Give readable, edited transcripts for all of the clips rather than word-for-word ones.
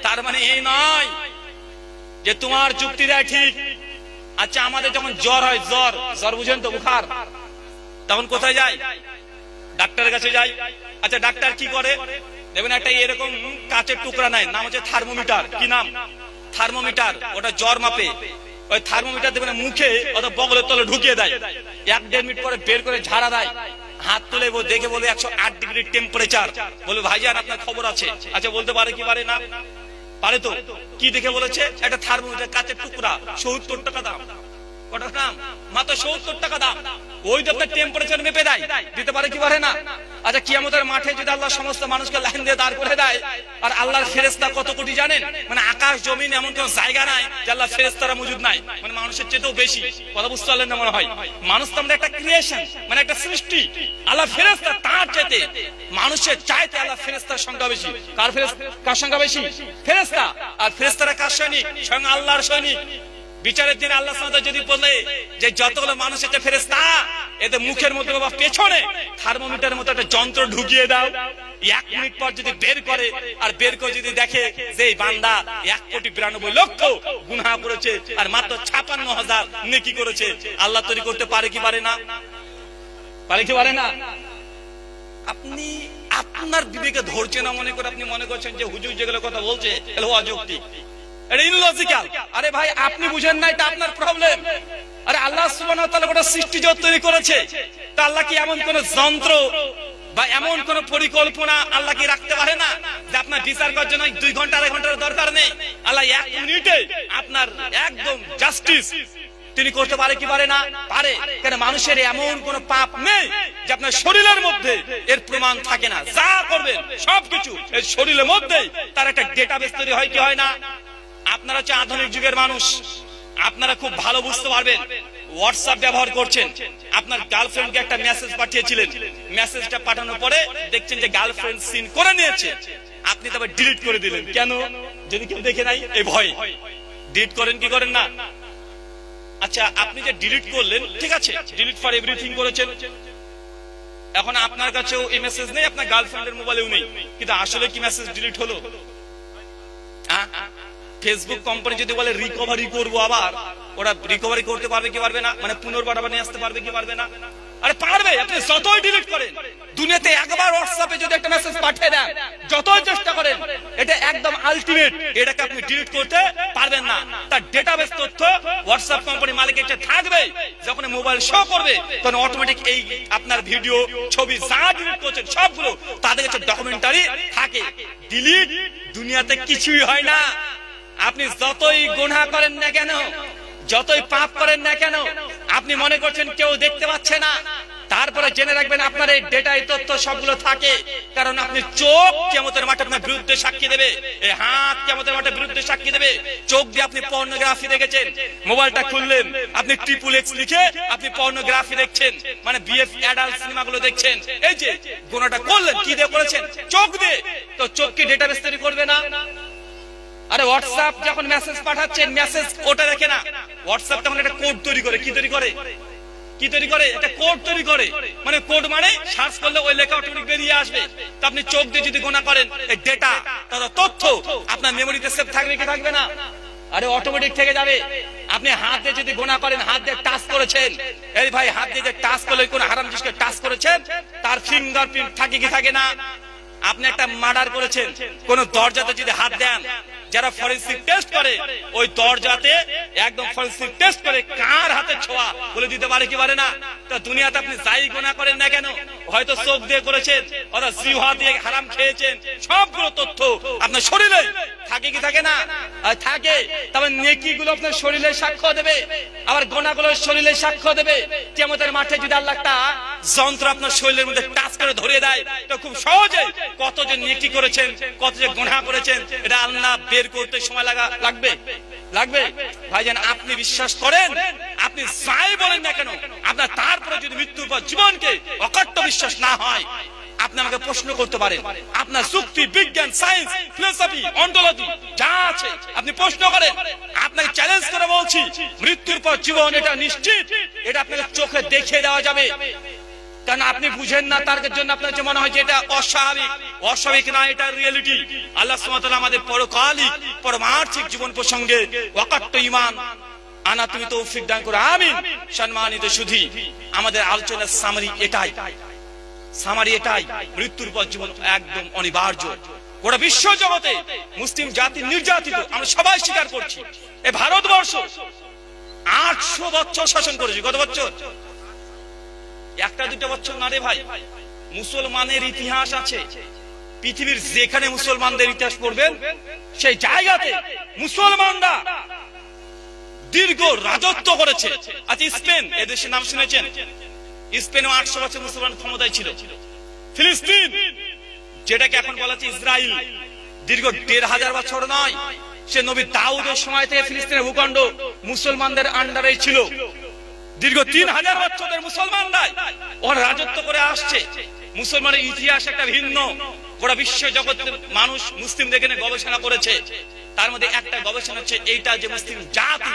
তার মানে এই নয় যে তোমার যুক্তি দেয় ঠিক। আচ্ছা, আমাদের যখন জ্বর হয়, জ্বর বুঝেন তো, বুখার, তখন কোথায় যাই? ডাক্তারের কাছে যাই। আচ্ছা, ডাক্তার কি করে? দেখবেন একটা এরকম কাচের টুকরা নাই, নাম হচ্ছে থার্মোমিটার। কি নাম? থার্মোমিটার। ওটা জ্বর মাপে। ওই থার্মোমিটার দেখবেন মুখে অথবা বগলের তলে ঢুকিয়ে দেয়। 1-1.5 মিনিট পরে বের করে ঝাড়া দেয়, হাত তুলে দেখে বলে 108 ডিগ্রি টেম্পারেচার। বলে ভাইজান আপনার খবর আছে। আচ্ছা, বলতে পারে কি পারে না? পারে তো। কি দেখে বলেছে? একটা থার্মোমিটার কাচের টুকরা, 70 টাকা দাম। কত দাম? মাত্র 70 টাকা দাম। ওই তো আপনার টেম্পারেচার মেপে দেয়। দিতে পারে কি পারে না? আচ্ছা, কিয়ামতের মাঠে যদি আল্লাহ সমস্ত মানুষকে লাইন দিয়ে দাঁড় করে দেয়, আর আল্লাহর ফেরেশতা কত কোটি জানেন? মানে আকাশ জমিন এমন কোন জায়গা নাই যে আল্লাহর ফেরেশতারা মজুদ নাই। মানে মানুষের চেয়েও বেশি। কথা বুঝতে পারলেন না মনে হয়? মানুষ তো আমরা একটা ক্রিয়েশন, মানে একটা সৃষ্টি। আল্লাহ ফেরেশতা তার চাইতে, মানুষের চাইতে আল্লাহ ফেরেশতার সংখ্যা বেশি। কার সংখ্যা বেশি? ফেরেশতা। আর ফেরেশতারা কার সৈনিক? স্বয়ং আল্লাহর সৈনিক। বিচারের দিন আল্লাহ সুবহানাহু যদি বলে যে যতগুলো মানুষ আছে ফেরেশতা, এদের মুখের মধ্যে বা পেছনে থার্মোমিটারের মতো একটা যন্ত্র ঢুকিয়ে দাও, 1 মিনিট পর যদি বের করে, আর বের করে যদি দেখে যে এই বান্দা 1,92,00,000 গুনাহ করেছে আর মাত্র 56,000 নেকি করেছে, আল্লাহ তৈরি করতে পারে কি পারে না? পারে কি পারে না? আপনি আপনার বিবেকে ধরছে না মনে করে আপনি মনে করছেন যে হুজুর যেগুলো কথা বলছে এগুলো অযৌক্তিক, এটা ইললজিক্যাল। আরে ভাই, আপনি বুঝেন না, এটা আপনার প্রবলেম। আরে আল্লাহ সুবহানাহু ওয়া তাআলা গোটা সৃষ্টি জগৎ তৈরি করেছে, তা আল্লাহ কি এমন কোন যন্ত্র বা এমন কোন পরিকল্পনা আল্লাহ কি রাখতে পারে না যে আপনার বিচার করার জন্য 2 ঘন্টা 2.5 ঘন্টার দরকার নেই? আল্লাহ 1 মিনিটে আপনার একদম জাস্টিস তিনি করতে পারে কি পারে না? পারে। কারণ মানুষের এমন কোন পাপ নেই যে আপনার শরীরের মধ্যে এর প্রমাণ থাকে না। যা করবেন সবকিছু এর শরীরের মধ্যেই তার একটা ডেটাবেস তৈরি হয় কি হয় না? আপনারা হচ্ছে আধুনিক যুগের মানুষ, আপনারা খুব ভালো বুঝতে পারবেন। হোয়াটসঅ্যাপ ব্যবহার করছেন, আপনার গার্লফ্রেন্ডকে একটা মেসেজ পাঠিয়েছিলেন, মেসেজটা পাঠানোর পরে দেখছেন যে গার্লফ্রেন্ড সিন করে নিয়েছে, আপনি তবে ডিলিট করে দিলেন। কেন? যদি কেউ দেখে নাই এই ভয়। ডিলিট করেন কি করেন না? আচ্ছা, আপনি যে ডিলিট করলেন, ঠিক আছে, ডিলিট ফর এভরিথিং করেছেন, এখন আপনার কাছেও এই মেসেজ নেই, আপনার গার্লফ্রেন্ডের মোবাইলেও নেই, কিন্তু আসলে কি মেসেজ ডিলিট হলো? ফেসবুক কোম্পানি যদি বলে রিকভারি করবো, আবার ওরা রিকভারি করতে পারবে কি পারবে না? মানে পুনর্বার আবার নিয়ে আসতে পারবে কি পারবে না? আরে পারবে। আপনি যতই ডিলিট করেন, দুনিয়াতে একবার হোয়াটসঅ্যাপে যদি একটা মেসেজ পাঠিয়ে দেন, যতই চেষ্টা করেন, এটা একদম আলটিমেট, এটাকে আপনি ডিলিট করতে পারবেন না। তার ডেটাবেস তথ্য হোয়াটসঅ্যাপ কোম্পানি মালিকের কাছে থাকবে। যখন মোবাইল শো করবে, তখন অটোমেটিক এই আপনার ভিডিও, ছবি যা ডিলিট করছেন সবগুলো তাদের কাছে ডকুমেন্টারি থাকে। ডিলিট দুনিয়াতে কিছুই হয় না। আপনি যতই গুনাহ করেন না কেন, যতই পাপ করেন না কেন, আপনি মনে করছেন কেউ দেখতে পাচ্ছে না, তারপরে জেনে রাখবেন আপনার এই ডেটা, এই তথ্য সবগুলো থাকে। কারণ আপনি চোখ কিয়ামতের মাঠে আপনার বিরুদ্ধে সাক্ষী দেবে, এই হাত কিয়ামতের মাঠে বিরুদ্ধে সাক্ষী দেবে। চোখ দিয়ে আপনি পর্নোগ্রাফি দেখেছেন, মোবাইলটা খুললেন, আপনি XXX লিখে আপনি পর্নোগ্রাফি দেখছেন, মানে বিএফ অ্যাডাল্ট সিনেমাগুলো দেখছেন। এই যে গুনাহটা করলেন, কি দিয়ে করেছেন? চোখ দিয়ে। তো চোখ কি ডেটাবেস তৈরি করবে না? আরে হোয়াটসঅ্যাপ যখন মেসেজ পাঠাচ্ছেন, মেসেজ ওটা দেখে না, হোয়াটসঅ্যাপ তখন একটা কোড তৈরি করে। কি তৈরি করে? কি তৈরি করে? একটা কোড তৈরি করে। মানে কোড মানে সার্চ করলে ওই লেখা অটোমেটিক বেরিয়ে আসবে। তো আপনি চোখ দিয়ে যদি গোনা করেন, এই ডেটা, তথ্য আপনার মেমোরিতে সেভ থাকবে কি থাকবে না? আরে অটোমেটিক থেকে যাবে। আপনি হাত দিয়ে যদি গোনা করেন, হাত দিয়ে টাচ করেছেন, এই ভাই হাত দিয়ে যে টাচ করলে কোন হারাম জিনিসকে টাচ করেছেন, তার ফিঙ্গারপ্রিন্ট থাকে কি থাকে না? আপনি একটা মার্ডার করেছেন, কোন দরজাতে যদি হাত দেন, যারা ফরেনসিক টেস্ট করে, ওই দরজাতে একদম ফরেনসিক টেস্ট করে কার হাতে ছোঁয়া বলে দিতে পারে কি পারে না? তো দুনিয়াতে আপনি যাই গুনাহ করেন না কেন, হয়তো চোখ দিয়ে করেছেন অথবা জিহ্বা দিয়ে হারাম খেয়েছেন, সবগুলো তথ্য আপনার শরীরে থাকে কি থাকে না? থাকে। তবে নেকিগুলো আপনার শরীরে সাক্ষ্য দেবে, আবার গুনাহগুলো শরীরে সাক্ষ্য দেবে। কিয়ামতের মাঠে যদি আল্লাহ একটা যন্ত্র আপনার শরীরের মধ্যে টাচ করে ধরিয়ে দেয়, তো খুব সহজে কত যে নেকি করেছেন, কত যে গুনাহ করেছেন, এটা আল্লাহ বের করতে সময় লাগবে। ভাইজান, আপনি বিশ্বাস করেন, আপনি যাই বলেন না কেন, আপনার তারপরে যদি মৃত্যুর পর জীবনকে অকাট্য বিশ্বাস না হয়, আপনি আমাকে প্রশ্ন করতে পারেন। আপনার যুক্তি, বিজ্ঞান, সায়েন্স, ফিলোসফি, অন্টোলজি যা আছে আপনি প্রশ্ন করেন। আপনাকে চ্যালেঞ্জ করে বলছি, মৃত্যুর পর জীবন এটা নিশ্চিত, এটা আপনাকে চোখে দেখিয়ে দেওয়া যাবে। কারণ আপনি বুঝেন না, তার জন্য আপনার কাছে মনে হয় যে এটা অস্বাভাবিক। অস্বাভাবিক না, এটা রিয়েলিটি। আল্লাহ সুবহানাহু ওয়া তাআলা আমাদের পরকালিক পরমার্থিক জীবন প্রসঙ্গে ওয়াকাত্ত ঈমান আনা তুমি তৌফিক দান করো, আমিন। সম্মানিত সুধী, আমাদের আলোচনার সামারি এটাই, মৃত্যুর পর জীবন একদম অনিবার্য। গোটা বিশ্ব জগতে মুসলিম জাতি নির্যাতিত, আমরা সবাই স্বীকার করছি। এই ভারতবর্ষ 800 বছর শাসন করেছে। কত বছর? একটা দুটো বছর না রে ভাই। মুসলমানের ইতিহাস আছে, পৃথিবীর যেখানে মুসলমানদের ইতিহাস পড়বেন সেই জায়গাতে মুসলমানরা দীর্ঘ রাজত্ব করেছে। আচ্ছা, স্পেন, এদেশের নাম শুনেছেন? স্পেনও 800 বছর মুসলমান ক্ষমতায় ছিল। ফিলিস্তিন, যেটাকে এখন বলা হচ্ছে ইসরায়েল, দীর্ঘ 1500 বছর নয়, সে নবী দাউদের সময় থেকে ফিলিস্তিনের ভূখণ্ড মুসলমানদের আন্ডারে ছিল। দীর্ঘ 3000 বছরের মুসলমানরা ওরা রাজত্ব করে আসছে। মুসলমানের ইতিহাস একটা ভিন্ন। গোটা বিশ্ব জগতের মানুষ মুসলিমদের নিয়ে গবেষণা করেছে। তার মধ্যে একটা গবেষণা হচ্ছে এইটা, যে মুসলিম জাতি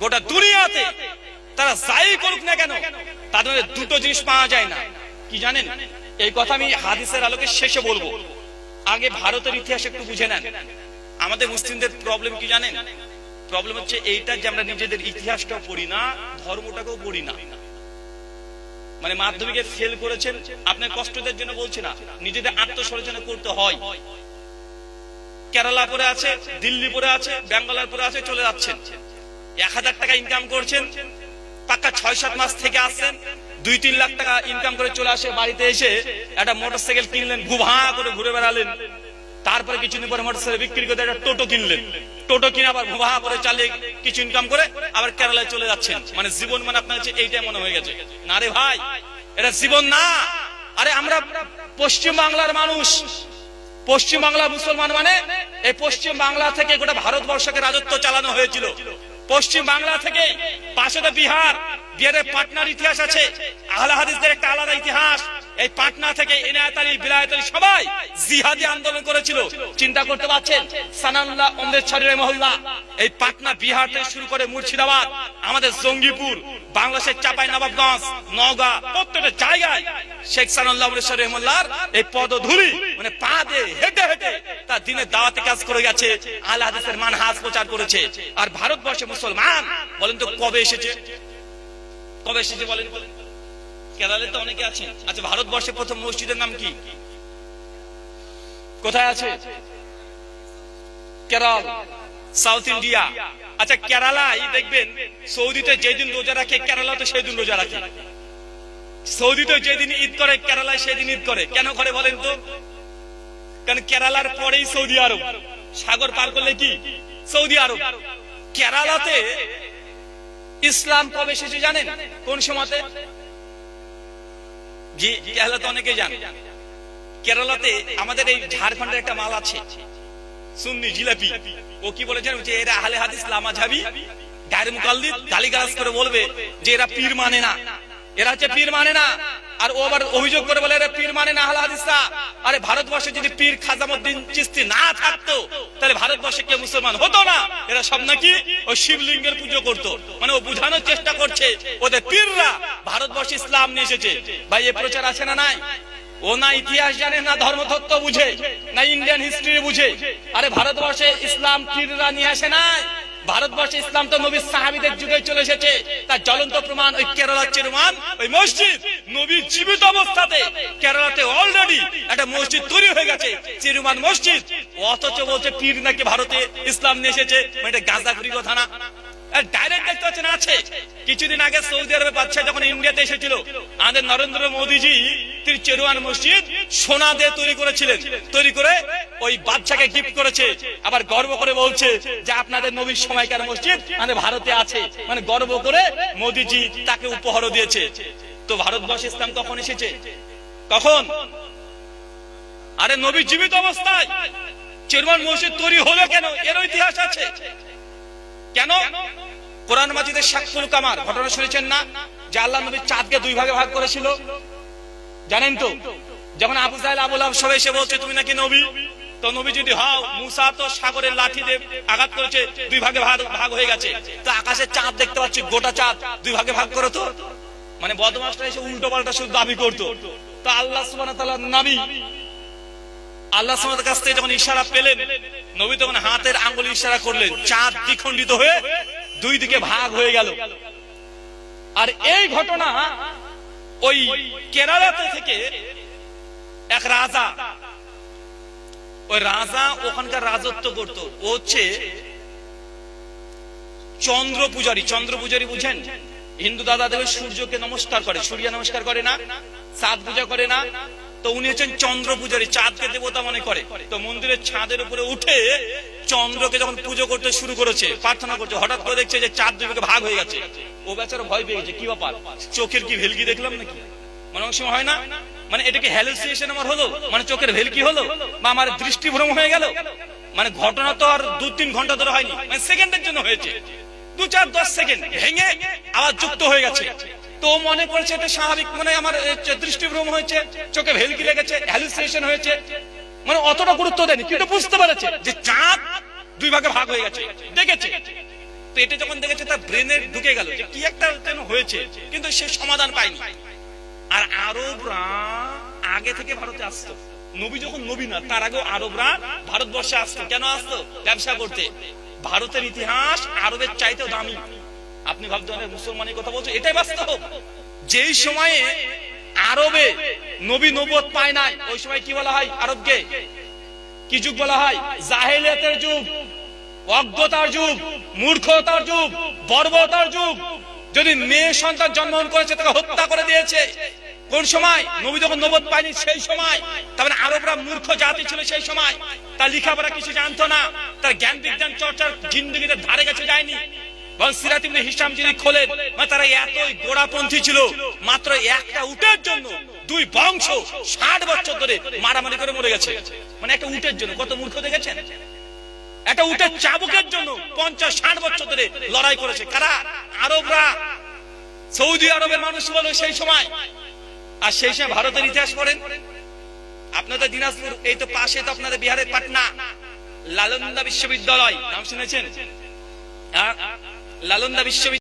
গোটা দুনিয়াতে তারা যাই করুক না কেন, তাদের মধ্যে দুটো জিনিস পাওয়া যায় না। কি জানেন? এই কথা আমি হাদিসের আলোকে শেষে বলবো। আগে ভারতের ইতিহাস একটু বুঝে নেন। আমাদের মুসলিমদের প্রবলেম কি জানেন? প্রবলেম হচ্ছে এইটা যে আমরা নিজেদের ইতিহাসটাও পড়ি না, ধর্মটাকেও পড়ি না। মানে মাধ্যমিকে ফেল করেছেন, আপনার কষ্টদের জন্য বলছি না, নিজেদের আত্মসচেতন করতে হয়। কেরালা পড়ে আছে, দিল্লি পড়ে আছে, বেঙ্গলার পড়ে আছে, চলে যাচ্ছেন। 1000 টাকা ইনকাম করছেন, পাক্কা 6-7 মাস থেকে আসছেন, 2-3 লাখ টাকা ইনকাম করে চলে আসে। বাড়িতে এসে একটা মোটরসাইকেল কিনলেন, ঘুভা করে ঘুরে বেড়ালেন। তারপরে কিছুদিন পরে মোটরসাইকেল বিক্রি করে একটা টোটো কিনলেন। টোটো কিনে আবার ঘুভা করে চালিয়ে কিছু ইনকাম করে আবার কেরালায় চলে যাচ্ছেন। মানে জীবন মানে আপনার কাছে এইটাই মনে হয়ে গেছে? না রে ভাই, এটা জীবন না। আরে আমরা পশ্চিম বাংলার মানুষ, পশ্চিম বাংলার মুসলমান, মানে এই পশ্চিম বাংলা থেকে গোটা ভারতবর্ষকে রাজত্ব চালানো হয়েছিল। পশ্চিম বাংলা থেকে পাশে তো বিহার, বিহারের পাটনার ইতিহাস আছে। আহলে হাদিসদের একটা আলাদা ইতিহাস। এই পাটনা থেকে ইনায়েত আলী, বিলায়েত আলী সবাই জিহাদি আন্দোলন করেছিল। চিন্তা করতে পারছেন? সানাউল্লাহ অমৃতসরী মহল্লা, এই পাটনা বিহার থেকে শুরু করে মুর্শিদাবাদ, আমাদের জঙ্গিপুর, বাংলাদেশের চাপাই নবাবগঞ্জ, নওগাঁ, প্রত্যেকটা জায়গায় শেখ সানাউল্লাহ অমৃতসরী মহল্লার এই পদধূলি, মানে পা দিয়ে হেঁটে হেঁটে তার দিনের দাওয়াতে কাজ করে গেছে, আহলে হাদিসের মানহাজ প্রচার করেছে। আর ভারতবর্ষে মুসলমান বলেন তো কবে এসেছে? কবে এসেছে বলেন? কেরালে তো অনেকে আছেন। আচ্ছা, ভারতবর্ষে প্রথম মসজিদের নাম কি? কোথায় আছে? Kerala, south India. আচ্ছা, কেরালায় দেখবেন সৌদিতে যেদিন রোজা রাখে, কেরালাতে সেই দিন রোজা রাখে। সৌদিতে যেদিন ঈদ করে, কেরালায় সেদিন ঈদ করে। কেন করে বলেন তো? কারণ কেরালার পরেই সৌদি আরব, সাগর পার করলে কি সৌদি আরব। কেরালাতে ইসলাম কবে এসেছে জানেন? কোন সময়তে? জি, কেরালাতে অনেকে জানে। কেরালাতে আমাদের এই ঝাড়খণ্ডের একটা মাল আছে, সুন্নি জিলাপি। ও কি বলেছেন? এরা আহলে হাদিস লামাঝাবি, গায়ের মুকাল্লিদ, গালিগালাজ করে বলবে যে এরা পীর মানে না, এরা হচ্ছে পীর মানে না। আর ও আবার অভিযোগ করে বলে এরা পীর মানে না আহলে হাদিসরা। আরে ভারতবর্ষে যদি পীর খাজামউদ্দিন চিশতি না থাকতো তাহলে ভারতবর্ষে কেউ মুসলমান হতো না। এরা সব নাকি ওই শিবলিঙ্গের পুজো করতো। মানে ও বোঝানোর চেষ্টা করছে ওদের পীররা ভারতবর্ষে ইসলাম নিয়ে এসেছে। ভাই, এ প্রচার আছে না নাই? ও না ইতিহাস জানে, না ধর্মতত্ত্ব বুঝে, না ইন্ডিয়ান হিস্ট্রি বুঝে। আরে ভারতবর্ষে ইসলাম পীররা নিয়ে আসে নাই। ভারতবর্ষে ইসলাম তো নবীর সাহাবীদের যুগে চলে এসেছে। তার জ্বলন্ত প্রমাণ ওই কেরালার চিরমান ওই মসজিদ। নবী জীবিত অবস্থাতে কেরালাতে অলরেডি একটা মসজিদ তৈরি হয়ে গেছে, চিরমান মসজিদ। অথচ বলছে পীর নাকি ভারতে ইসলাম নিয়ে এসেছে। এটা গাঁজাখুরি কথা না? ডাইরেক্ট দেখতে পাচ্ছেন আছে। কিছুদিন আগে সৌদি আরবে বাদশা যখন ইন্ডিয়াতে এসেছিল, আমাদের নরেন্দ্র মোদীজি তিনি চেরুয়ান মসজিদ সোনা দিয়ে তৈরি করেছিলেন। তৈরি করে ওই বাদশাকে গিফট করেছে। আবার গর্ব করে বলছে যে আপনাদের নবীর সময়কার মসজিদ আমাদের ভারতে আছে। মানে গর্ব করে মোদীজি তাকে উপহারও দিয়েছে। তো ভারতবর্ষে ইসলাম কখন এসেছে? কখন? আরে নবী জীবিত অবস্থায় চেরুয়ান মসজিদ তৈরি হলো কেন? এর ইতিহাস আছে। কেন? কোরআন মাজিদের শাকসুল কামার ঘটনা শুনেছেন না? যে আল্লাহ নবী চাঁদকে 2 ভাগে ভাগ করেছিল, জানেন তো? যখন আবু জাহেল, আবু লাহাব সবাই এসে বলছে তুমি নাকি নবী, তো নবী যদি হও, মুসা তো সাগরের লাঠি দিয়ে আঘাত করেছে, 2 ভাগে ভাগ হয়ে গেছে। তো আকাশে চাঁদ দেখতে পাচ্ছি, গোটা চাঁদ 2 ভাগে ভাগ করো তো। মানে বদমাশটা এসে উল্টো পাল্টা শুধু দাবি করতো। তো আল্লাহ সুবহানাহু ওয়া তাআলার নবী আল্লাহ সুবহানাহু ওয়া তাআলার কাছ থেকে যখন ইশারা পেলেন, নবী তখন হাতের আঙ্গুল ইশারা করলেন, চাঁদ দ্বিখণ্ডিত হয়ে দুই দিকে ভাগ হয়ে গেল। আর এই ঘটনা ওই কেরালাতে থেকে এক রাজা, ওই রাজা ওখানকার রাজত্ব করত, ও হচ্ছে চন্দ্র পূজারী। চন্দ্র পূজারী বুঝেন? হিন্দু দাদা দেখবে সূর্যকে নমস্কার করে, সূর্য নমস্কার করে না, চাঁদ পূজা করে না, তো উনি হচ্ছেন চন্দ্র পূজারী, চাঁদকে দেবতা মনে করে। তো মন্দিরের ছাদের উপরে উঠে চন্দ্রকে যখন পুজো করতে শুরু করেছে, প্রার্থনা করছে, হঠাৎ করে দেখছে যে চাঁদ দুই ভাগে ভাগ হয়ে গেছে। ও বেচারা ভয় পেয়ে গেছে, কি ব্যাপার, চোখের কি ভেলকি দেখলাম নাকি? মানে অনেক সময় হয় না, মানে এটা কি হ্যালুসিনেশন আমার হলো, মানে চোখের ভেলকি হলো, বা আমার দৃষ্টিভ্রম হয়ে গেল। মানে ঘটনা তো আর 2-3 ঘন্টা ধরে হয়নি, মানে সেকেন্ডের জন্য হয়েছে, 2-4-10 সেকেন্ড ভেঙে আবার যুক্ত হয়ে গেছে। তো মনে করছে এটা স্বাভাবিক, মানে আমার দৃষ্টিভ্রম হয়েছে, চোখে ভেলকি লেগেছে, হ্যালুসিনেশন হয়েছে, মানে অতটা গুরুত্ব দেয়নি, কিন্তু বুঝতে পেরেছে যে চাঁদ দুই ভাগে ভাগ হয়ে গেছে, দেখেছে। তো এটা যখন দেখেছে তার ব্রেনে ঢুকে গেল যে কি একটা যেন হয়েছে, কিন্তু সে সমাধান পায়নি। আর আরবরা আগে থেকে ভারতে আসতো, নবী যখন নবী না তার আগেও আরবরা ভারতবর্ষে আসতো। কেন আসতো? ব্যবসা করতে। ভারতের ইতিহাস আরবের চাইতেও দামি। আপনি ভাবতে অনেক মুসলমানের কথা বলছো, এটাই বাস্তব। যেই সময়ে আরবে নবী নবুয়ত পায় নাই, ওই সময় কি বলা হয় আরবকে? কি যুগ বলা হয়? জাহেলিয়াতের যুগ, অজ্ঞতার যুগ, মূর্খতার যুগ, বর্বরতার যুগ। যদি মেয়ে সন্তান জন্মগ্রহণ করেছে তাকে হত্যা করে দিয়েছে। কোন সময়? নবী যখন নবুয়ত পায়নি সেই সময়। তার মানে আরবরা মূর্খ জাতি ছিল সেই সময়, তার লেখাপড়া কিছু জানতো না, তার জ্ঞান বিজ্ঞান চর্চার জিন্দেগিতে ধারে কাছে যায়নি। সিরাত ইবনে হিশাম যদি খোলেন, তারা এতই গোড়াপন্থী ছিল, মাত্র একটা উটের জন্য দুই বংশ 60 বছর ধরে মারামারি করে মরে গেছে। মানে একটা উটের জন্য কত মূর্খ দেখেছেন? একটা উটের চাবুকের জন্য 50-60 বছর ধরে লড়াই করেছে। কারা? আরবরা। সৌদি আরবের মানুষ বলে সেই সময়। আর সেই সময় ভারতের ইতিহাস পড়েন, আপনাদের দিনাজপুর এই তো পাশে, তো আপনাদের বিহারের পাটনা লালন্দা বিশ্ববিদ্যালয় নাম শুনেছেন? লালন্দা বিশ্ববিদ্যালয়